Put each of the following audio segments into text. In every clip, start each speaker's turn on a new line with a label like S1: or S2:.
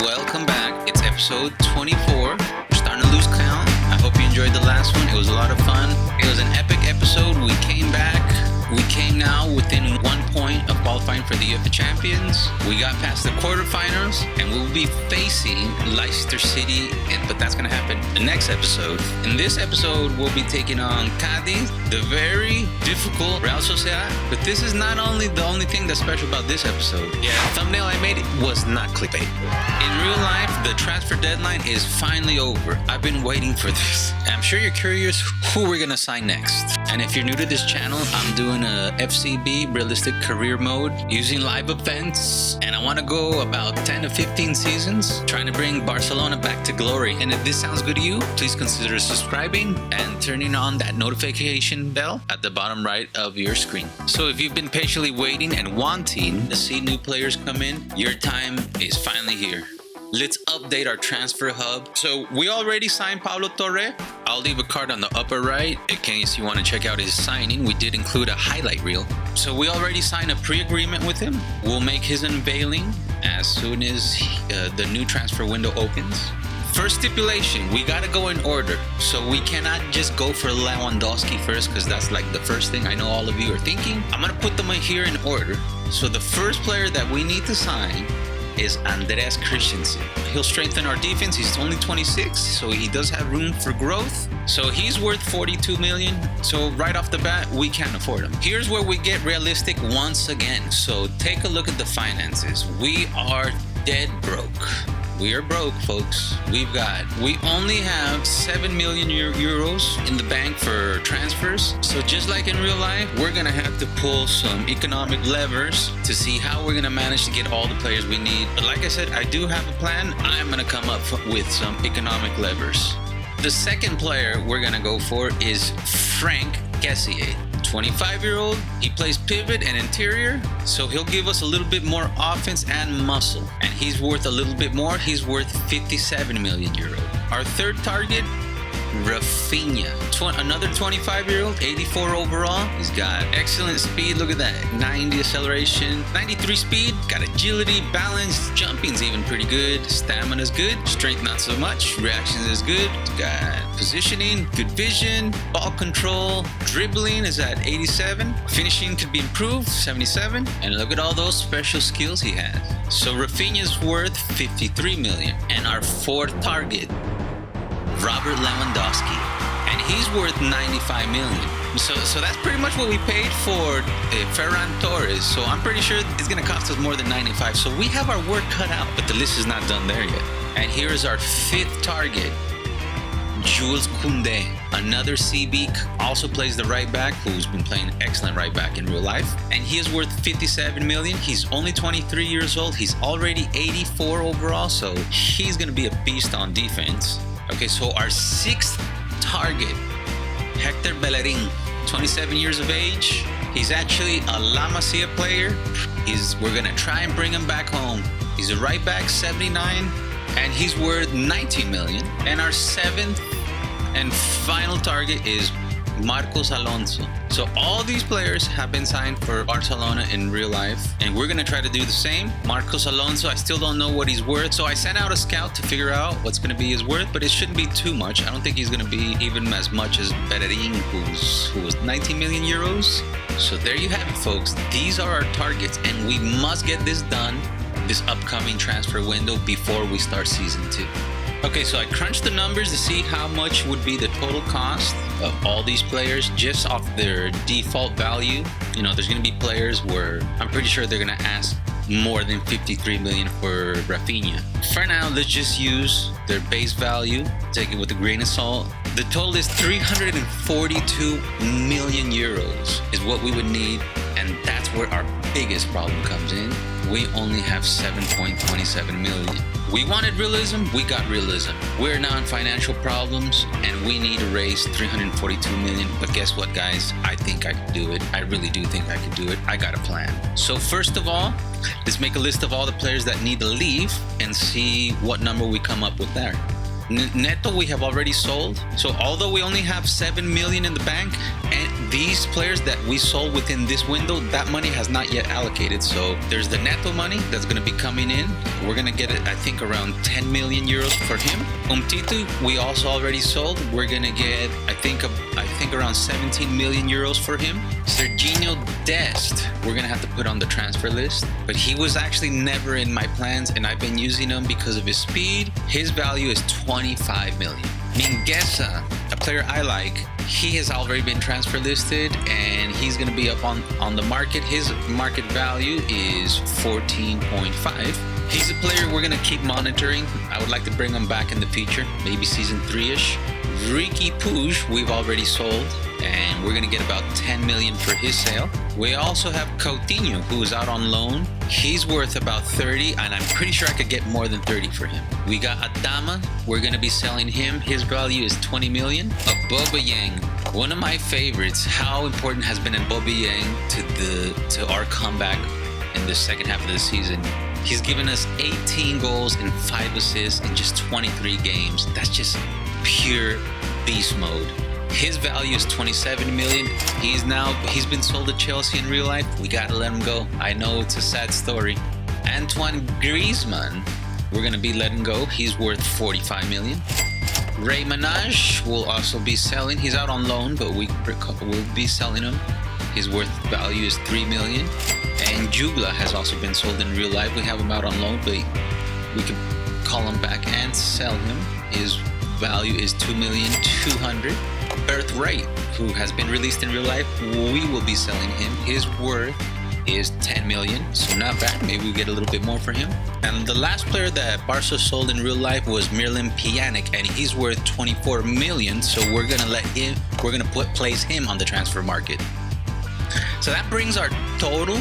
S1: welcome back. It's episode 24. We're starting to lose count. I hope you enjoyed the last one. It was a lot of fun. It was an epic episode. We came back. We came now within 1 point of qualifying for the UEFA Champions. We got past the quarterfinals, and we'll be facing Leicester City, but that's going to happen the next episode. In this episode, we'll be taking on Cádiz, the very difficult Real Sociedad. But this is not only the only thing that's special about this episode. Yeah, the thumbnail I made was not clickbait. In real life, the transfer deadline is finally over. I've been waiting for this. I'm sure you're curious who we're going to sign next. And if you're new to this channel, I'm doing a FCB realistic career mode using live events, and I want to go about 10 to 15 seasons trying to bring Barcelona back to glory. And if this sounds good to you, please consider subscribing and turning on that notification bell at the bottom right of your screen. So if you've been patiently waiting and wanting to see new players come in, your time is finally here. Let's update our transfer hub. So we already signed Pablo Torre. I'll leave a card on the upper right in case you want to check out his signing. We did include a highlight reel. So we already signed a pre-agreement with him. We'll make his unveiling as soon as the new transfer window opens. First stipulation, we gotta go in order. So we cannot just go for Lewandowski first, because that's like the first thing I know all of you are thinking. I'm gonna put them here in order. So the first player that we need to sign is Andreas Christensen. He'll strengthen our defense. He's only 26, so he does have room for growth. So he's worth 42 million. So right off the bat, we can't afford him. Here's where we get realistic once again. So take a look at the finances. We are dead broke. We are broke, folks. We only have 7 million euros in the bank for transfers. So just like in real life, we're gonna have to pull some economic levers to see how we're gonna manage to get all the players we need. But like I said, I do have a plan. I'm gonna come up with some economic levers. The second player we're gonna go for is Frank Cassie. 25-year-old, he plays pivot and interior, so he'll give us a little bit more offense and muscle. And he's worth a little bit more. He's worth 57 million euro. Our third target, Rafinha, another 25-year-old, 84 overall. He's got excellent speed. Look at that, 90 acceleration, 93 speed, got agility, balance, jumping's even pretty good, stamina's good, strength not so much, reaction is good, got positioning, good vision, ball control, dribbling is at 87, finishing could be improved, 77, and look at all those special skills he has. So Rafinha's worth 53 million, and our fourth target, Robert Lewandowski, and he's worth 95 million. So that's pretty much what we paid for Ferran Torres. So I'm pretty sure it's going to cost us more than 95. So we have our work cut out, but the list is not done there yet. And here is our fifth target, Jules Kunde, another CB, also plays the right back, who's been playing excellent right back in real life. And he is worth 57 million. He's only 23 years old. He's already 84 overall, so he's going to be a beast on defense. Okay, so our sixth target, Hector Bellerin, 27 years of age. He's actually a La Masia player. We're gonna try and bring him back home. He's a right back, 79, and he's worth 19 million. And our seventh and final target is Marcos Alonso. So all these players have been signed for Barcelona in real life, and we're gonna try to do the same. Marcos Alonso, I still don't know what he's worth, so I sent out a scout to figure out what's gonna be his worth, but it shouldn't be too much. I don't think he's gonna be even as much as Bellerin, who was 19 million euros. So there you have it, folks. These are our targets, and we must get this done this upcoming transfer window before we start season 2. Okay, so I crunched the numbers to see how much would be the total cost of all these players just off their default value. You know, there's going to be players where I'm pretty sure they're going to ask more than 53 million for Rafinha. For now, let's just use their base value, take it with a grain of salt. The total is 342 million euros is what we would need, and that's where our biggest problem comes in. We only have 7.27 million. We wanted realism, we got realism. We're now in financial problems, and we need to raise 342 million. But guess what, guys? I think I can do it. I really do think I can do it. I got a plan. So first of all, let's make a list of all the players that need to leave and see what number we come up with there. Neto we have already sold. So although we only have 7 million in the bank, and these players that we sold within this window, that money has not yet allocated. So there's the Neto money that's going to be coming in. We're going to get it, I think, around 10 million euros for him. Umtiti we also already sold. We're going to get, I think around 17 million euros for him. Serginho Dest, we're going to have to put on the transfer list, but he was actually never in my plans, and I've been using him because of his speed. His value is 25 million. Mingueza, a player I like, he has already been transfer listed, and he's going to be up on the market. His market value is 14.5. He's a player we're going to keep monitoring. I would like to bring him back in the future, maybe season 3-ish. Ricky Puig, we've already sold, and we're going to get about 10 million for his sale. We also have Coutinho, who is out on loan. He's worth about 30, and I'm pretty sure I could get more than 30 for him. We got Adama. We're going to be selling him. His value is 20 million. Aubameyang, one of my favorites. How important has been Aubameyang to our comeback in the second half of the season. He's given us 18 goals and 5 assists in just 23 games. That's just pure beast mode. His value is 27 million. He's been sold to Chelsea in real life. We gotta let him go. I know it's a sad story. Antoine Griezmann, we're gonna be letting go. He's worth 45 million. Ray Manage will also be selling. He's out on loan, but we'll be selling him. His value is 3 million. And Jugla has also been sold in real life. We have him out on loan, but we can call him back and sell him. His value is 2,200,000. Birthright, who has been released in real life, we will be selling him. His worth is 10 million, so not bad. Maybe we get a little bit more for him. And the last player that Barca sold in real life was Miralem Pjanic, and he's worth 24 million. So we're gonna place him on the transfer market. So that brings our total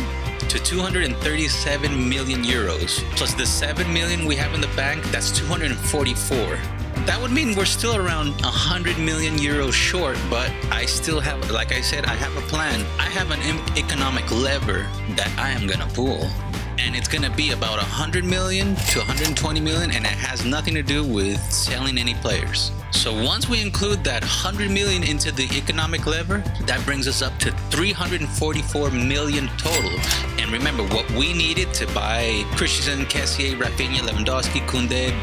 S1: to 237 million euros. Plus the 7 million we have in the bank, that's 244. That would mean we're still around 100 million euros short, but I still have, like I said, I have a plan. I have an economic lever that I am gonna pull. And it's gonna be about 100 million to 120 million, and it has nothing to do with selling any players. So once we include that 100 million into the economic lever, that brings us up to 344 million total. And remember, what we needed to buy Christensen, Cassie, Rafinha, Lewandowski, Kunde,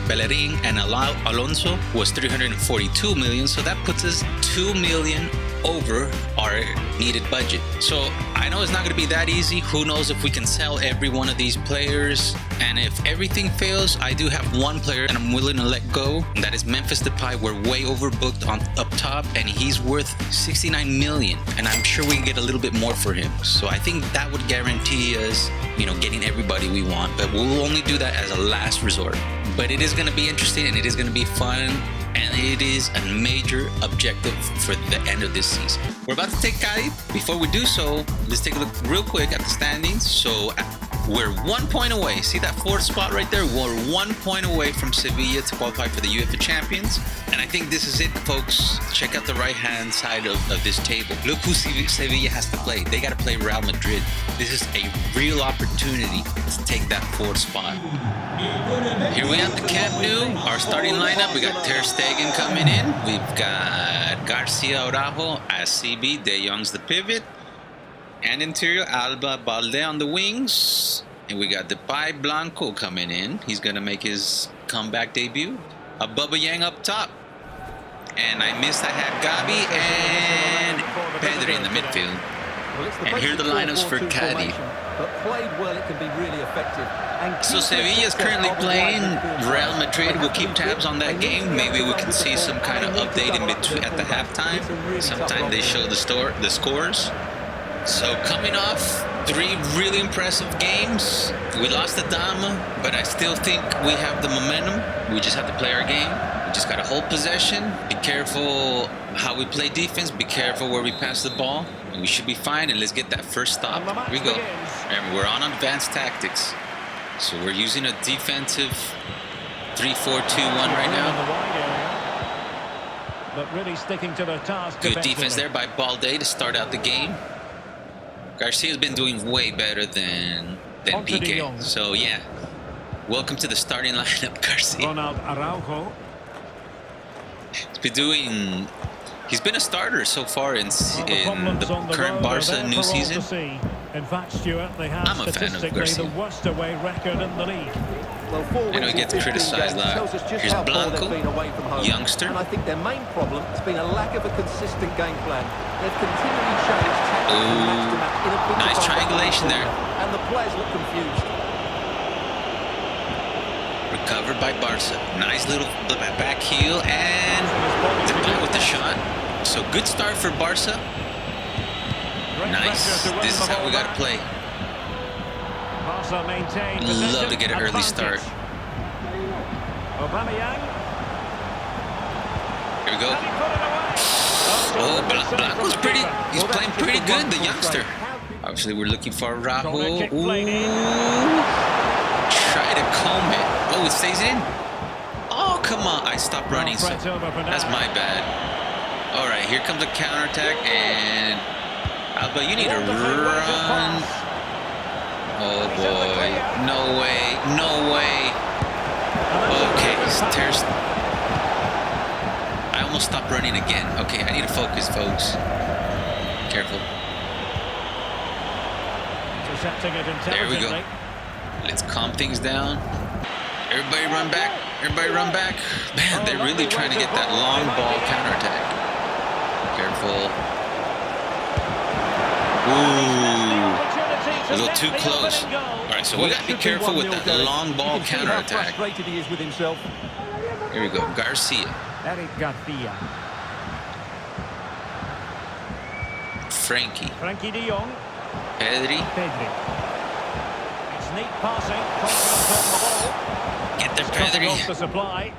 S1: Bellerin, and Alonso was 342 million. So that puts us 2 million over our needed budget. So I know it's not going to be that easy. Who knows if we can sell every one of these players. And if everything fails, I do have one player that I'm willing to let go. And that is Memphis Depay. We're way overbooked up top, and he's worth 69 million. And I'm sure we can get a little bit more for him. So I think that would guarantee us, getting everybody we want. But we'll only do that as a last resort. But it is going to be interesting, and it is going to be fun. And it is a major objective for the end of this season. We're about to take Cádiz. Before we do so, let's take a look real quick at the standings. So we're 1 point away. See that 4th spot right there? We're 1 point away from Sevilla to qualify for the UEFA Champions. And I think this is it, folks. Check out the right-hand side of this table. Look who Sevilla has to play. They got to play Real Madrid. This is a real opportunity to take that 4th spot. Here we have the Camp Nou, our starting lineup. We got Ter Stegen coming in. We've got Garcia Araujo as CB. De Jong's the pivot. And interior, Alba Balde on the wings. And we got Depay Blanco coming in. He's going to make his comeback debut. Aubameyang up top. And I had Gabi and Pedri in the midfield. And here are the lineups for Cádiz.
S2: But played well, it can be really effective.
S1: So Sevilla is currently playing Real Madrid. We'll keep tabs on that game. Maybe we can see some kind of update in between at the halftime. Sometimes they show the scores. So coming off 3 really impressive games. We lost the Dama, but I still think we have the momentum. We just have to play our game. We just got to hold possession. Be careful how we play defense. Be careful where we pass the ball. And we should be fine. And let's get that first stop. Here we go. Remember, we're on advanced tactics. So we're using a defensive 3-4-2-1 right now.
S3: But really sticking to the task.
S1: Good defense there by Balde to start out the game. Garcia's been doing way better than PK. So yeah, welcome to the starting lineup, Garcia.
S3: Ronald Araujo.
S1: He's been a starter so far in the current Barca new season.
S3: In fact, Stuart, they have
S1: I'm a fan of Garcia.
S3: the worst away record in the league.
S1: I know he gets criticized a lot. Here's Blanco, youngster.
S2: And I think their main problem has been a lack of a consistent game plan. They've continually changed tactics.
S1: Nice triangulation there.
S2: And the players look confused.
S1: Recovered by Barca. Nice little back heel and Depay with the shot. So good start for Barca. Nice. This is how we got to play. Love to get an early start. Here we go. Oh, Blanco's he's playing pretty good, the youngster. Obviously, we're looking for Rahul. Ooh. Try to comb it. Oh, it stays in. Oh, come on. I stopped running, so that's my bad. All right, here comes a counterattack, and Alba, you need to run. Oh, boy. No way. No way. Okay, I almost stopped running again. Okay, I need to focus, folks. Careful. There we go. Let's calm things down. Everybody run back. Everybody run back. Man, they're really trying to get that long ball counterattack. Careful. Ooh. A little too close. All right, so we got to be careful with that long ball counterattack. Here we go. Garcia. Frankie
S3: de Jong.
S1: Pedri.
S3: It's neat passing. Confidence on the ball.
S1: Get there, Pedri.
S3: The supply.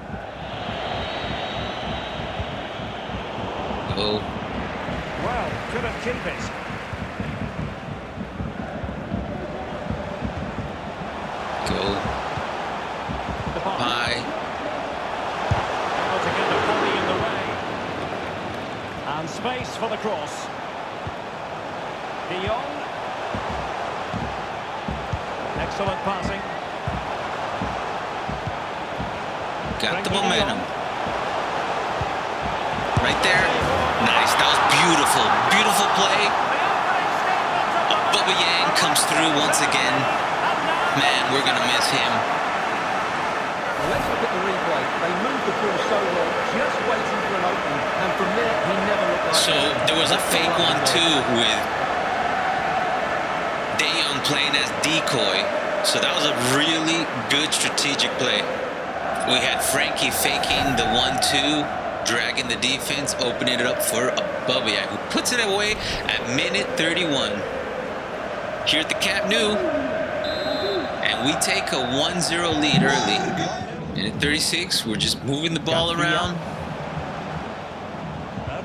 S1: Go.
S3: Well, couldn't keep it.
S1: Go. High.
S3: Able to get the body in the way. And space for the cross. De Jong. Excellent passing.
S1: Got the momentum. Right there. Nice. That was beautiful. Beautiful play. Bubba Yang comes through once again. Man, we're going to miss him.
S2: Let's look at the replay. They moved the ball so well, just waiting for an opening. And from there, he never looked like
S1: So there was a fake one too with De Jong playing as decoy. So that was a really good strategic play. We had Frankie faking the 1-2, dragging the defense, opening it up for Aubameyang, who puts it away at minute 31. Here at the Camp Nou, and we take a 1-0 lead early. Minute 36, we're just moving the ball around.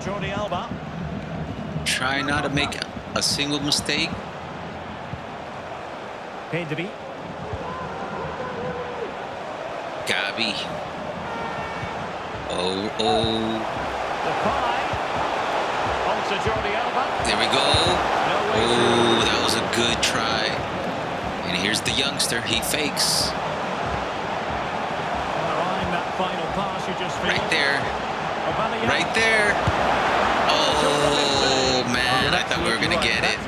S3: Jordi Alba.
S1: Try not to make a single mistake.
S3: Pedri.
S1: Gabi. Oh.
S3: On to Jordi Alba.
S1: There we go. Oh, that was a good try. And here's the youngster. He fakes.
S3: That final pass you just
S1: right there. Right there. Oh, man. I thought we were going to get it.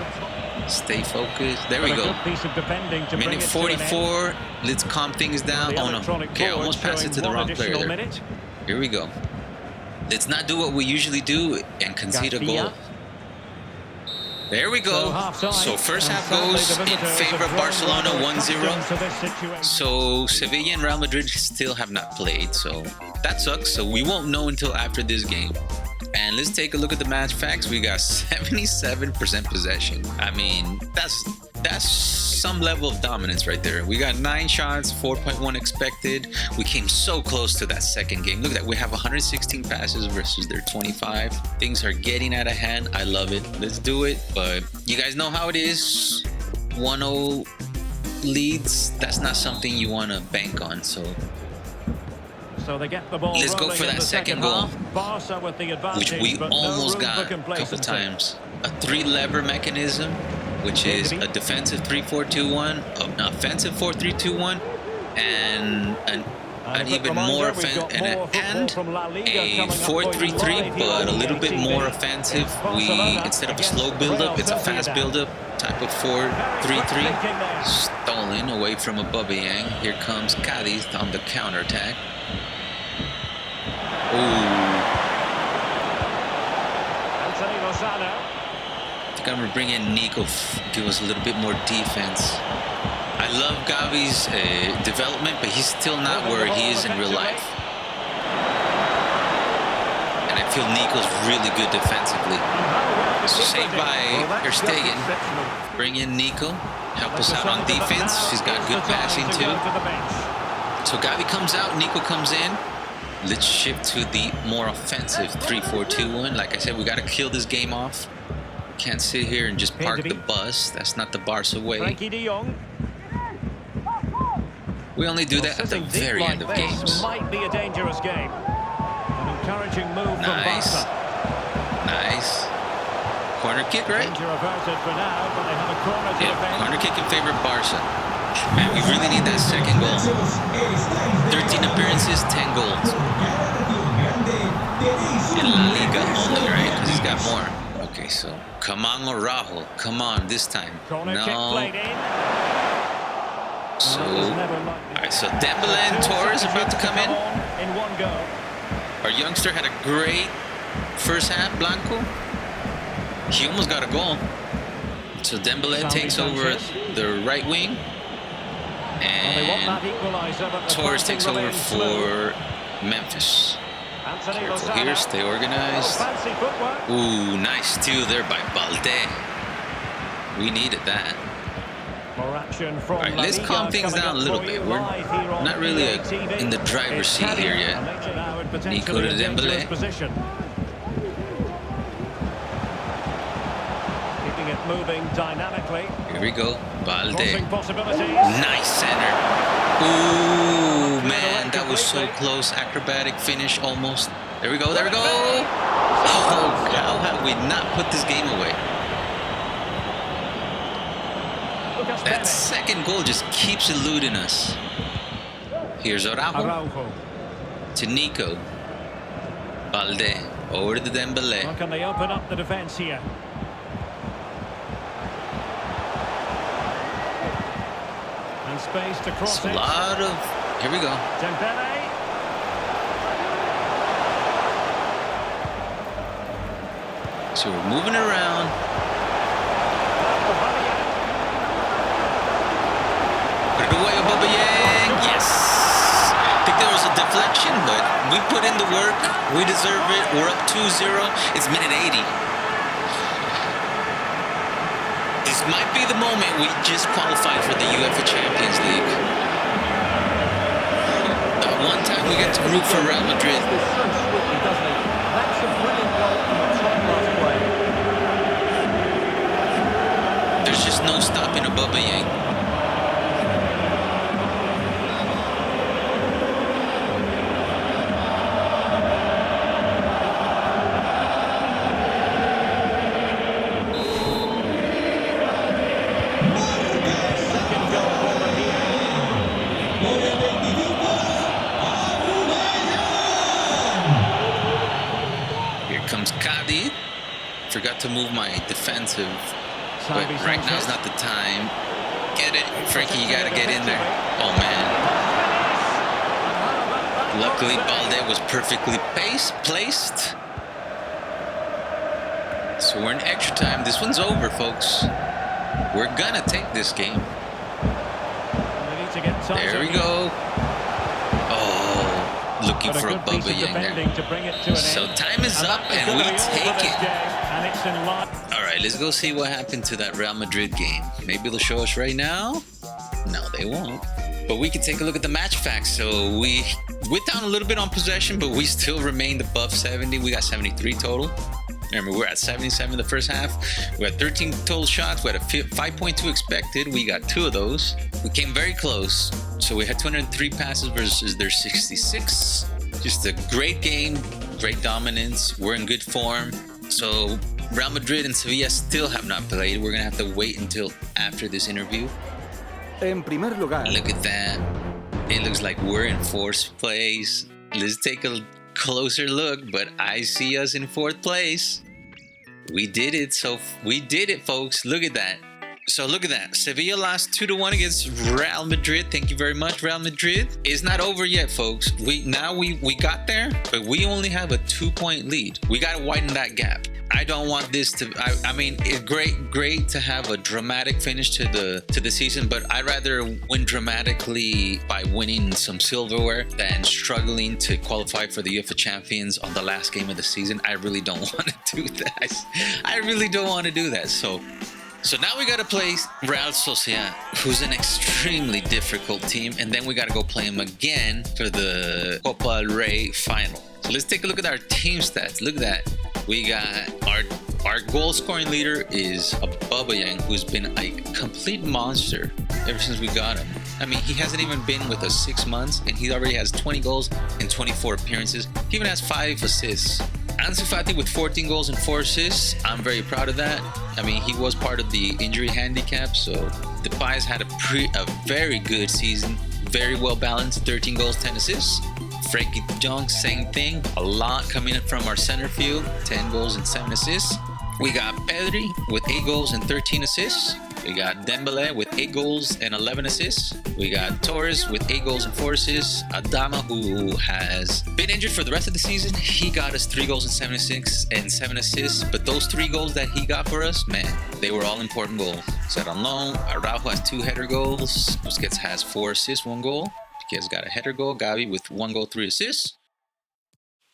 S1: Stay focused. There we go. Minute 44. Let's calm things down. Oh, no. Okay, I almost passed it to the wrong player there. Here we go. Let's not do what we usually do and concede a goal. There we go. So first half goes in favor of Barcelona, 1-0. So Sevilla and Real Madrid still have not played, so that sucks. So we won't know until after this game. And let's take a look at the match facts. We got 77% possession. I mean, that's some level of dominance right there. We got 9 shots, 4.1 expected. We came so close to that second game. Look at that. We have 116 passes versus their 25. Things are getting out of hand. I love it. Let's do it. But you guys know how it is. 1-0 leads. That's not something you want to bank on. So
S3: they get the ball.
S1: Let's go for that second goal,
S3: with the advantage,
S1: which we almost got a couple times. A 3-lever mechanism, which is a defensive 3-4-2-1, an offensive 4-3-2-1, and an an even more offensive and a 4-3-3, but a little bit more offensive. We, instead of a slow build-up, it's a fast build-up type of 4-3-3. Stolen away from Aubameyang. Here comes Cádiz on the counter-attack. Ooh. I think I'm going to bring in Nico, give us a little bit more defense. I love Gavi's development, but he's still not where he is in real life. And I feel Nico's really good defensively. So saved by Ter Stegen. Bring in Nico, help us out on defense. He's got good passing too. So Gavi comes out, Nico comes in. Let's shift to the more offensive 3-4-2-1. Like I said, we got to kill this game off. We can't sit here and just park the bus. That's not the Barca way. We only do that at the very end of games.
S3: Might be a dangerous game. An encouraging move from
S1: Barca. Nice. Corner kick, right? Yeah, corner kick in favor of Barca. Man, we really need that second goal. 13 appearances, 10 goals. In La Liga only, right? Because he's got more. Okay, so come on, Araujo. Come on, this time. No. So, alright, so Dembele and Torres about to come in. Our youngster had a great first half, Blanco. He almost got a goal. So Dembele takes over the right wing. And Torres takes over for Memphis. Careful here, stay organized. Ooh, nice steal there by Balde. We needed that. Alright, let's calm things down a little bit. We're not really in the driver's seat here yet. Nico to Dembele.
S3: Keeping it moving dynamically.
S1: Here we go. Balde. Nice center. Ooh, man, that was so close. Acrobatic finish almost. There we go, there we go. Oh, how have we not put this game away? That second goal just keeps eluding us. Here's Araujo. To Nico. Balde. Over to Dembele.
S3: How can they open up the defense here? And space to cross it.
S1: A lot of... Here we go.
S3: Dembele.
S1: So we're moving around. Put it away, Aubameyang. Yes. I think there was a deflection, but we put in the work. We deserve it. We're up 2-0. It's minute 80. This might be the moment we just qualified for the UEFA Champions League. That one time we get to root for Real Madrid. There's just no stopping Aubameyang. Forgot to move my defensive, but right now is not the time. Get it, Frankie, you gotta get in there. Oh man. Luckily, Balde was perfectly placed. So we're in extra time. This one's over, folks. We're gonna take this game. There we go. Oh, looking for Aubameyang there. So time is up and we take it. Alright, let's go see what happened to that Real Madrid game. Maybe they'll show us right now. No, they won't. But we can take a look at the match facts. So we went down a little bit on possession, but we still remained above 70. We got 73 total. Remember, we're at 77 the first half. We had 13 total shots. We had a 5.2 expected. We got 2 of those. We came very close. So we had 203 passes versus their 66. Just a great game, great dominance. We're in good form. So Real Madrid and Sevilla still have not played. We're going to have to wait until after this interview.
S2: En primer lugar.
S1: Look at that. It looks like we're in 4th place. Let's take a closer look, but I see us in 4th place. We did it. So we did it, folks. Look at that. So look at that. Sevilla lost 2-1 against Real Madrid. Thank you very much, Real Madrid. It's not over yet, folks. We got there, but we only have a 2-point lead. We got to widen that gap. I don't want this to. I mean, it's great to have a dramatic finish to the season, but I'd rather win dramatically by winning some silverware than struggling to qualify for the UEFA Champions on the last game of the season. I really don't want to do that. I really don't want to do that. So now we got to play Real Sociedad, who's an extremely difficult team, and then we got to go play them again for the Copa del Rey final. So let's take a look at our team stats. Look at that. We got our goal scoring leader is Aubameyang, who's been a complete monster ever since we got him. I mean, he hasn't even been with us 6 months, and he already has 20 goals and 24 appearances. He even has 5 assists. Ansu Fati with 14 goals and 4 assists. I'm very proud of that. I mean, he was part of the injury handicap, so Depay's had a very good season. Very well balanced, 13 goals, 10 assists. Frankie de Jong, same thing. A lot coming in from our center field, 10 goals and 7 assists. We got Pedri with 8 goals and 13 assists. We got Dembele with 8 goals and 11 assists. We got Torres with 8 goals and 4 assists. Adama, who has been injured for the rest of the season, he got us 3 goals and 7 assists. But those 3 goals that he got for us, man, they were all important goals. Set on loan. Araujo has 2 header goals. Busquets has 4 assists, 1 goal. Piqué's got a header goal. Gavi with 1 goal, 3 assists.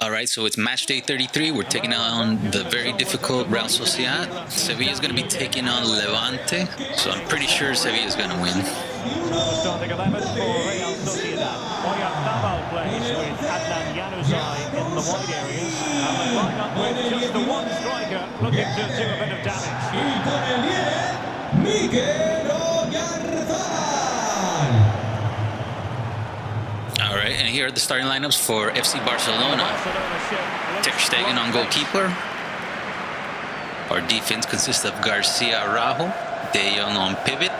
S1: All right, so it's match day 33. We're taking on the very difficult Real Sociedad. Sevilla is going to be taking on Levante, so I'm pretty sure Sevilla is going to win.
S3: Starting 11 for Real Sociedad. Oyarzabal plays with Adnan Januzaj in the wide areas. And they line up with just the one striker looking to do a bit of damage.
S1: All right, and here are the starting lineups for FC Barcelona. Ter Stegen on goalkeeper. Our defense consists of Garcia Araujo, De Jong on pivot,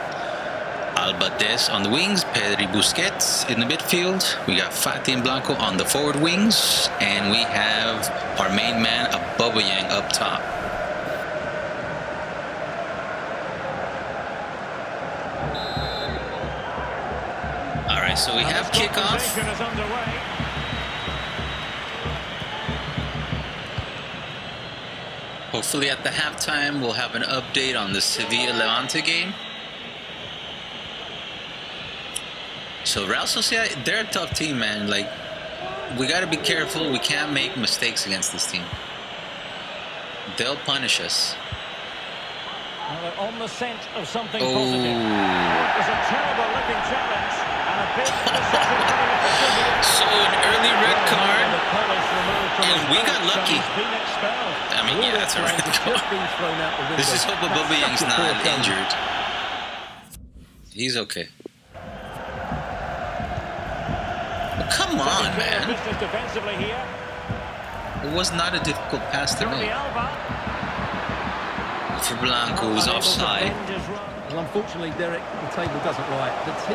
S1: Alba Des on the wings, Pedri Busquets in the midfield. We got Fati and Blanco on the forward wings, and we have our main man, Aubameyang, up top. So we have kickoff. Hopefully at the halftime we'll have an update on the Sevilla-Levante game. So Real Sociedad, they're a tough team, man. Like, we got to be careful. We can't make mistakes against this team. They'll punish us.
S3: Well, they're on the scent of something positive. It was a terrible looking challenge.
S1: So an early red card, and we got lucky. I mean, yeah, that's a red card. This is hope Aubameyang's not injured. He's okay. But come on, man. It was not a difficult pass to make. For Blanco, who's offside.
S2: Well, unfortunately, Derek, the table doesn't lie.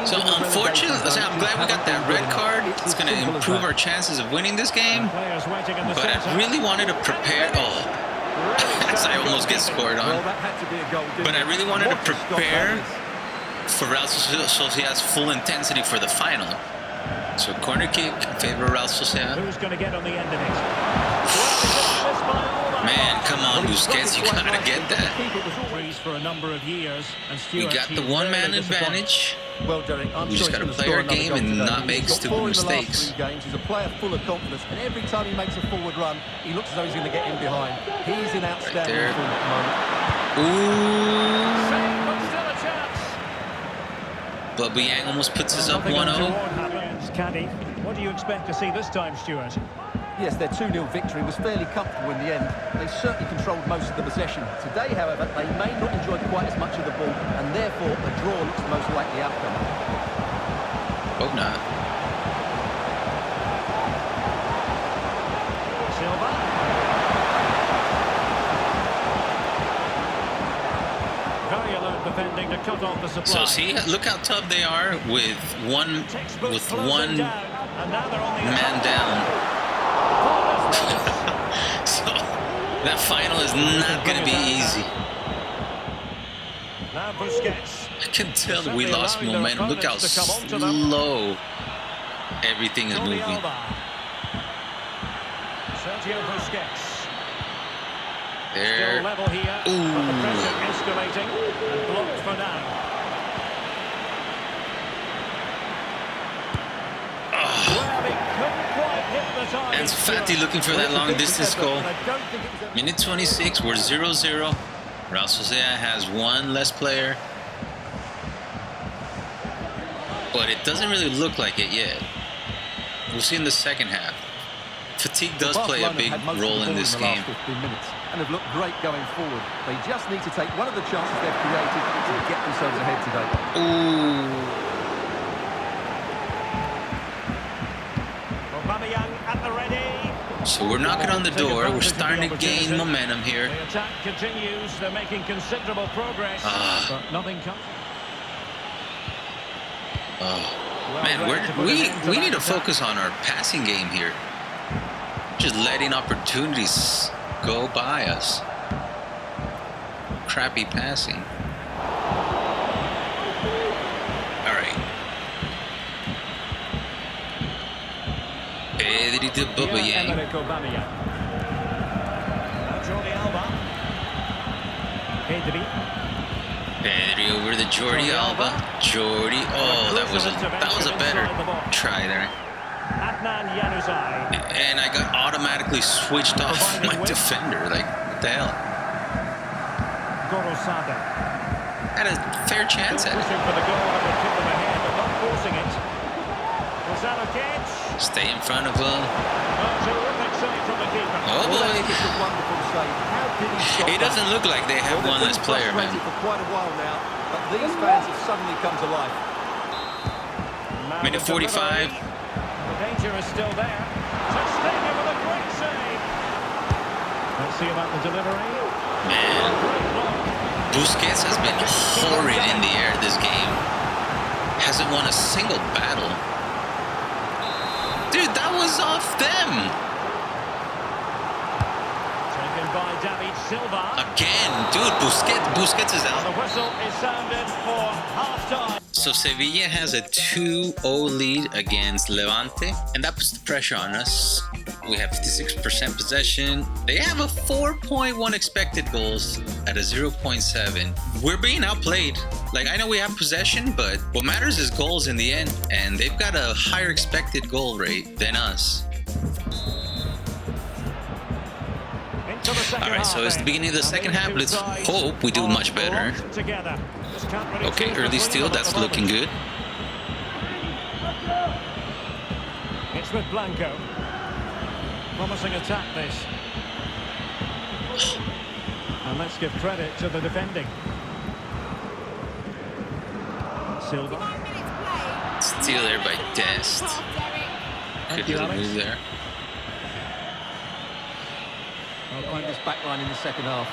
S1: So unfortunately, I'm glad we got that red card. It's going to improve our chances of winning this game. But I really wanted to prepare. Oh, as I almost get scored on. But I really wanted to prepare for Real Sociedad's full intensity for the final. So corner kick in favor of Real Sociedad.
S3: Who's going to get on the end of it?
S1: Man, come on, Busquets, you gotta get that.
S3: For a number of years,
S1: we got the one-man advantage.
S2: Well, Derek,
S1: we just gotta play our game and not make stupid mistakes.
S2: He's a player full of confidence, and every time he makes a forward run, he looks as though he's going to get in behind. He's in outstanding form at the moment.
S1: But Aubameyang almost puts us up 1-0.
S3: Caddy, what do you expect to see this time, Stuart?
S2: Yes, their 2-0 victory was fairly comfortable in the end. They certainly controlled most of the possession. Today, however, they may not enjoy quite as much of the ball, and therefore a draw looks the most likely outcome.
S1: Hope not.
S3: Silva. Very alert defending to cut off the supply.
S1: So see, look how tough they are with one man down. So that final is not going to be easy.
S3: Now Busquets.
S1: I can tell we lost momentum. Look how slow everything is moving.
S3: Sergio Busquets.
S1: There.
S3: Still level here. But the pressure escalating and blocked for now. Well, it couldn't quite hit the target.
S1: And Fati looking for that long distance goal. Minute 26, we're 0-0. Real Sociedad has one less player. But it doesn't really look like it yet. We'll see in the second half. Fatigue does play a big role in this game.
S2: And have looked great going forward. They just need to take one of the chances they've created to get themselves ahead today.
S1: Ooh.
S3: At the ready.
S1: So we're knocking on the door. We're starting to gain momentum here.
S3: The attack continues. They're making considerable progress. But nothing comes.
S1: Man, we need to focus on our passing game here. Just letting opportunities go by us. Crappy passing. All right. Pedri over to Jordi Alba. Jordi, oh, that was a better try there. And I got automatically switched off my defender. Like, what the hell? Had a fair chance at it. Stay in front of him. Oh boy. It doesn't look like they have one less player, man.
S2: For quite a while now, but these fans have suddenly come to life.
S1: Minute 45.
S3: The danger is still there. Sustainer with a great save. Let's see about the delivery.
S1: Man, Busquets has been horrid in the air this game. Hasn't won a single battle. Dude, that was off them.
S3: Taken by David Silva.
S1: Again, dude, Busquets is out.
S3: The whistle is sounded for half-time.
S1: So Sevilla has a 2-0 lead against Levante, and that puts the pressure on us. We have 56% possession. They have a 4.1 expected goals at a 0.7. We're being outplayed. Like, I know we have possession, but what matters is goals in the end, and they've got a higher expected goal rate than us. Alright, so it's the beginning of the second half. Let's hope we do much better. Okay, early steal, that's looking good.
S3: It's with Blanco. Promising attack, this. And let's give credit to the defending. Silva.
S1: Steal there by Dest. Good little move there.
S2: I'll find this back line in the second half.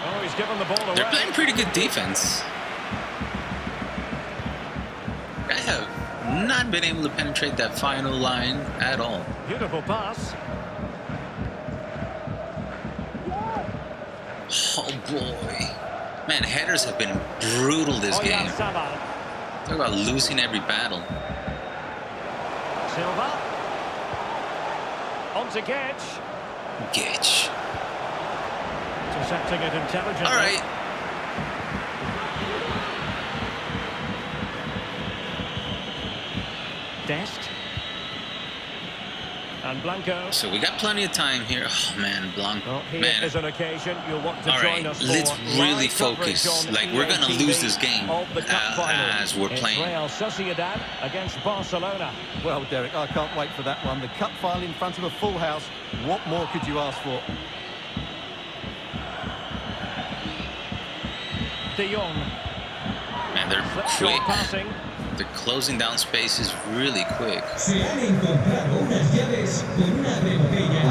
S3: Oh, he's given the ball away.
S1: They're playing pretty good defense. I have not been able to penetrate that final line at all.
S3: Beautiful pass.
S1: Oh boy. Man, headers have been brutal this game. Talk about losing every battle.
S3: Silva. On to Gedge.
S1: Gedge.
S3: Intercepting it intelligently.
S1: All right.
S3: Dest. And Blanco.
S1: So we got plenty of time here. Oh man, Blanco.
S3: Well, here
S1: man.
S3: is an occasion you'll want to
S1: All
S3: join
S1: right,
S3: us
S1: let's
S3: for
S1: really
S3: live coverage
S1: focus.
S3: on
S1: Like, we're gonna
S3: EA
S1: lose this game
S3: of the cup final.
S1: as we're
S3: It's
S1: playing.
S3: Real Sociedad against Barcelona.
S2: Well, Derek, I can't wait for that one. The cup final in front of a full house. What more could you ask for?
S3: De Jong.
S1: Man, they're quick. They're closing down spaces really quick.
S4: Se han encontrado unas llaves con una rebotella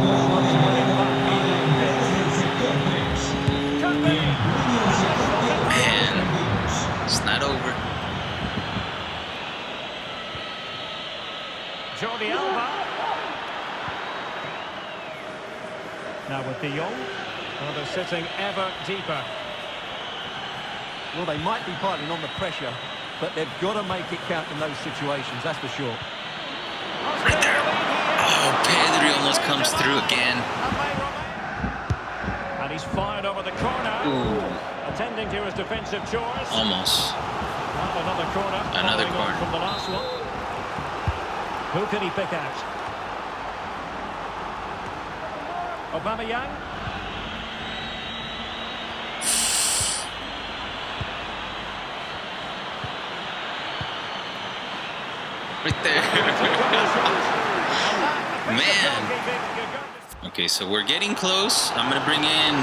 S1: Man,
S3: Jordi Alba. Now with De Jong. Well, they're sitting ever deeper.
S2: Well, they might be piling on the pressure, but they've got to make it count in those situations, that's for sure.
S1: Right there. Oh, Pedri almost comes through again.
S3: And he's fired over the corner.
S1: Ooh.
S3: Attending to his defensive chores.
S1: Almost.
S3: Well, another corner.
S1: Another
S3: following on
S1: corner.
S3: from the last one. Who can he pick out? Aubameyang.
S1: Right there. Man. Okay, so we're getting close. I'm going to bring in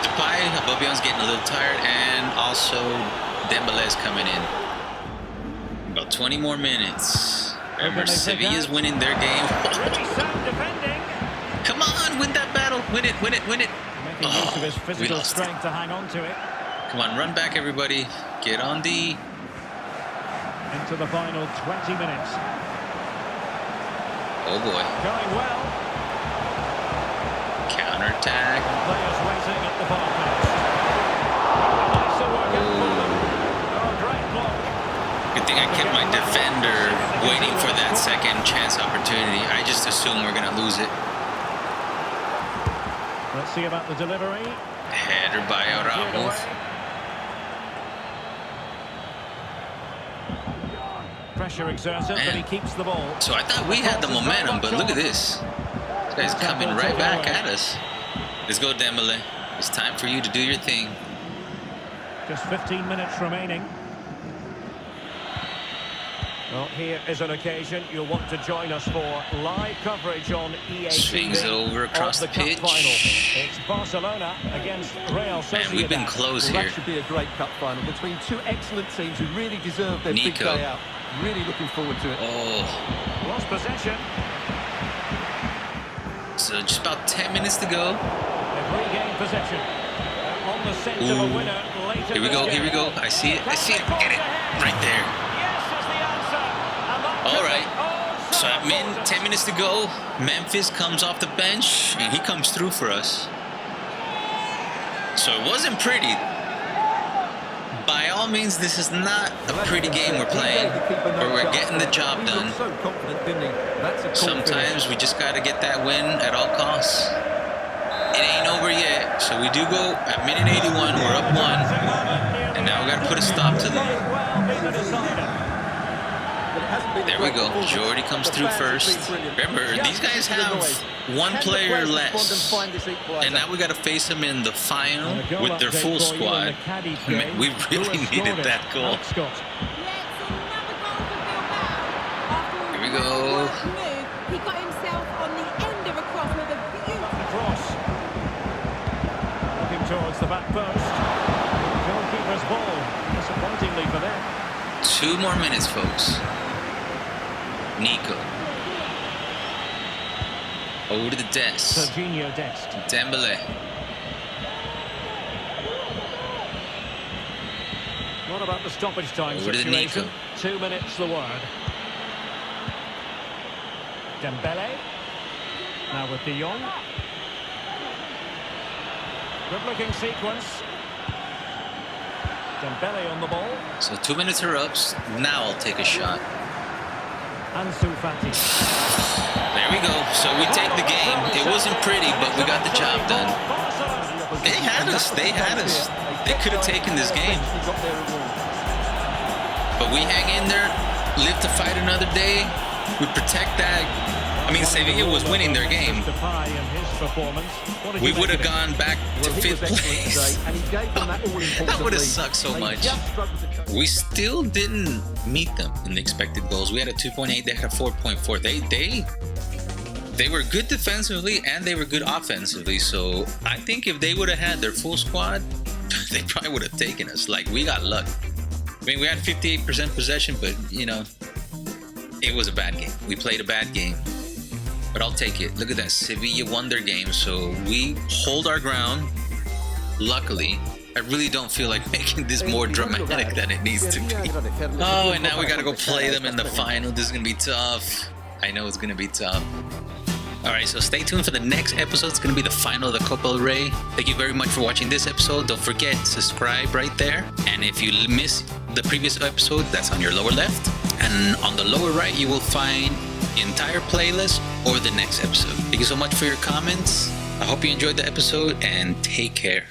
S1: Depay. Aubameyang's getting a little tired. And also Dembele's coming in. About 20 more minutes. Remember, Sevilla's winning their game. Come on, win that battle. Win it, win it, win it.
S3: Making use of his physical strength to hang on to it.
S1: Come on, run back, everybody. Get on the...
S3: Into the final 20 minutes.
S1: Oh, boy.
S3: Going well.
S1: Counter-attack.
S3: Players waiting at the far post. Nice work out for them. Oh, great block.
S1: Good thing I kept my defender waiting for that second chance opportunity. I just assumed we're going to lose it.
S3: Let's see about the delivery.
S1: Header by Araujo.
S3: Pressure exerted, but he keeps the ball.
S1: So I thought we had the momentum, but look at this. This guy's coming right back at us. Let's go, Dembele. It's time for you to do your thing.
S3: Just 15 minutes remaining. Well, here is an occasion you'll want to join us for live coverage on EA
S1: Swings
S3: TV
S1: it over across the pitch.
S3: Cup final. It's Barcelona against Real Sociedad.
S1: Man, we've been close
S2: Well,
S1: here.
S2: that should be a great cup final between two excellent teams who really deserve their big
S1: Nico.
S2: day out. Really looking forward to it.
S1: Oh,
S3: Lost possession.
S1: so just about 10 minutes to go.
S3: They've regained possession. On the scent of a winner later.
S1: Here we go, here we go. I see it, I see it. Get it. Right there.
S3: Yes is the answer. And that
S1: All right.
S3: oh,
S1: So at 10 minutes to go, Memphis comes off the bench, and he comes through for us. So it wasn't pretty. By all means, this is not a pretty game we're playing, but we're getting the job done. Sometimes we just got to get that win at all costs. It ain't over yet, so we do go at minute 81, we're up 1, and now we got to put a stop to them. There we go. Jordi comes through first. Remember, these guys have one player less. And now we got to face them in the final with their full squad. Man, we really needed that goal. Here we go.
S5: He got himself on the end of a cross with a beautiful
S3: cross. Looking towards the back post. Goalkeeper's ball. Disappointingly for them.
S1: 2 more minutes, folks. Nico. Over to the desk.
S3: Serginho Dest.
S1: Dembele.
S3: What about the stoppage time
S1: Over to
S3: situation?
S1: Nico.
S3: 2 minutes the word. Dembele. Now with De Jong. Good looking sequence. Dembele on the ball.
S1: So 2 minutes are up. Now I'll take a shot.
S3: Ansu Fati.
S1: There we go. So we take the game. It wasn't pretty, but we got the job done. They had us. They had us. They could have taken this game. But we hang in there, live to fight another day. We protect that. I mean, Sevilla was winning their game. We would have gone back to 5th place. That would have sucked so much. We still didn't meet them in the expected goals. We had a 2.8, they had a 4.4. They were good defensively and they were good offensively. So I think if they would have had their full squad, they probably would have taken us. Like, we got luck. I mean, we had 58% possession, but, you know, it was a bad game. We played a bad game. But I'll take it. Look at that. Sevilla won their game, so we hold our ground, luckily. I really don't feel like making this more dramatic than it needs to be. Oh, and now we gotta go play them in the final. This is gonna be tough. I know it's gonna be tough. Alright, so stay tuned for the next episode. It's gonna be the final of the Copa del Rey. Thank you very much for watching this episode. Don't forget, subscribe right there. And if you miss the previous episode, that's on your lower left. And on the lower right, you will find the entire playlist or the next episode. Thank you so much for your comments. I hope you enjoyed the episode and take care.